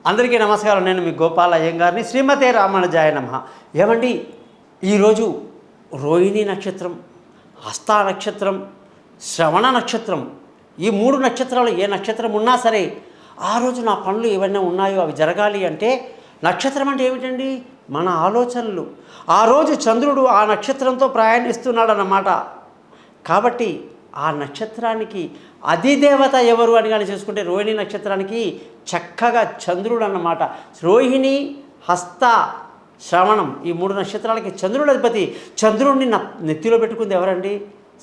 అందరికీ నమస్కారం. నేను మీ గోపాల్ అయ్యంగారిని. శ్రీమతే రామానుజాయ నమః. ఏమండి, ఈరోజు రోహిణి నక్షత్రం, హస్త నక్షత్రం, శ్రవణ నక్షత్రం, ఈ 3 నక్షత్రాలు ఏ నక్షత్రం ఉన్నా సరే ఆ రోజు నా పనులు ఏవైనా ఉన్నాయో అవి జరగాలి అంటే, నక్షత్రం అంటే ఏమిటండి? మన ఆలోచనలు. ఆ రోజు చంద్రుడు ఆ నక్షత్రంతో ప్రయాణిస్తున్నాడు అన్నమాట. కాబట్టి ఆ నక్షత్రానికి అధిదేవత ఎవరు అని కానీ చేసుకుంటే రోహిణి నక్షత్రానికి చక్కగా చంద్రుడు అన్నమాట. రోహిణి, హస్త, శ్రవణం ఈ 3 నక్షత్రాలకి చంద్రుడు అధిపతి. చంద్రుడిని నెత్తిలో పెట్టుకుంది ఎవరండి?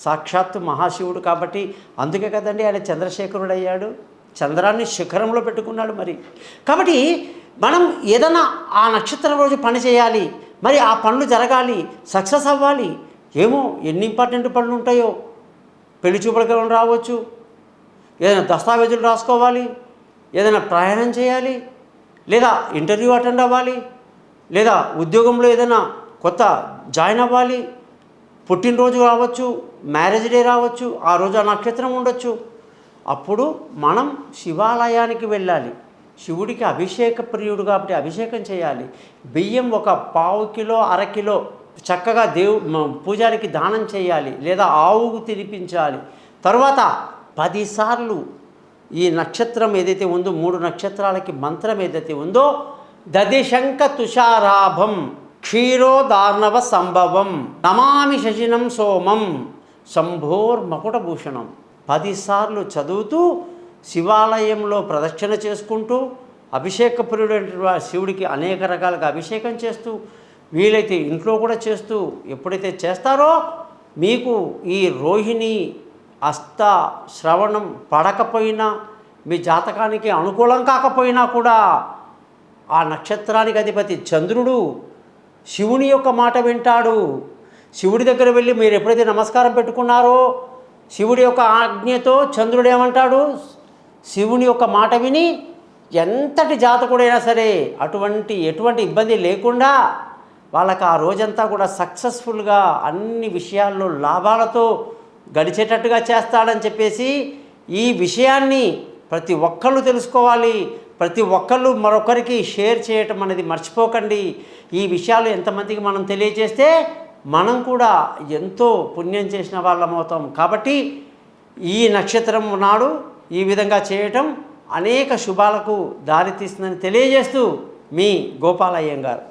సాక్షాత్తు మహాశివుడు. కాబట్టి అందుకే కదండి ఆయన చంద్రశేఖరుడు అయ్యాడు. చంద్రాన్ని శిఖరంలో పెట్టుకున్నాడు. మరి కాబట్టి మనం ఏదైనా ఆ నక్షత్రం రోజు పని చేయాలి, మరి ఆ పనులు జరగాలి, సక్సెస్ అవ్వాలి. ఏమో ఎన్ని ఇంపార్టెంట్ పనులు ఉంటాయో. పెళ్లి చూపులకు రావచ్చు, ఏదైనా దస్తావేజులు రాసుకోవాలి, ఏదైనా ప్రయాణం చేయాలి, లేదా ఇంటర్వ్యూ అటెండ్ అవ్వాలి, లేదా ఉద్యోగంలో ఏదైనా కొత్త జాయిన్ అవ్వాలి, పుట్టినరోజు రావచ్చు, మ్యారేజ్ డే రావచ్చు, ఆ రోజు ఆ నక్షత్రం ఉండొచ్చు. అప్పుడు మనం శివాలయానికి వెళ్ళాలి. శివుడికి అభిషేక ప్రియుడు కాబట్టి అభిషేకం చేయాలి. బియ్యం ఒక 1/2 కిలో, 1/2 కిలో చక్కగా పూజారికి దానం చేయాలి, లేదా ఆవుకు తినిపించాలి. తర్వాత 10 సార్లు ఈ నక్షత్రం ఏదైతే ఉందో 3 నక్షత్రాలకి మంత్రం ఏదైతే ఉందో, దదిశంక తుషారాభం క్షీరోదార్ణవ సంభవం నమామి శశినం సోమం శంభోర్మకుటభూషణం 10 సార్లు చదువుతూ శివాలయంలో ప్రదక్షిణ చేసుకుంటూ అభిషేక ప్రియుడైన శివుడికి అనేక రకాలుగా అభిషేకం చేస్తూ, వీలైతే ఇంట్లో కూడా చేస్తూ ఎప్పుడైతే చేస్తారో మీకు ఈ రోహిణి, హస్త, శ్రవణం పడకపోయినా, మీ జాతకానికి అనుకూలం కాకపోయినా కూడా ఆ నక్షత్రానికి అధిపతి చంద్రుడు శివుని యొక్క మాట వింటాడు. శివుడి దగ్గర వెళ్ళి మీరు ఎప్పుడైతే నమస్కారం పెట్టుకున్నారో శివుడి యొక్క ఆజ్ఞతో చంద్రుడు ఏమంటాడు? శివుని యొక్క మాట విని ఎంతటి జాతకుడైనా సరే ఎటువంటి ఇబ్బంది లేకుండా వాళ్ళకి ఆ రోజంతా కూడా సక్సెస్ఫుల్గా అన్ని విషయాల్లో లాభాలతో గడిచేటట్టుగా చేస్తాడని చెప్పేసి ఈ విషయాన్ని ప్రతి ఒక్కళ్ళు తెలుసుకోవాలి. ప్రతి ఒక్కళ్ళు మరొకరికి షేర్ చేయటం అనేది మర్చిపోకండి. ఈ విషయాలు ఎంతమందికి మనం తెలియజేస్తే మనం కూడా ఎంతో పుణ్యం చేసిన వాళ్ళం అవుతాం. కాబట్టి ఈ నక్షత్రం నాడు ఈ విధంగా చేయటం అనేక శుభాలకు దారితీస్తుందని తెలియజేస్తూ మీ గోపాల్ అయ్యంగార్.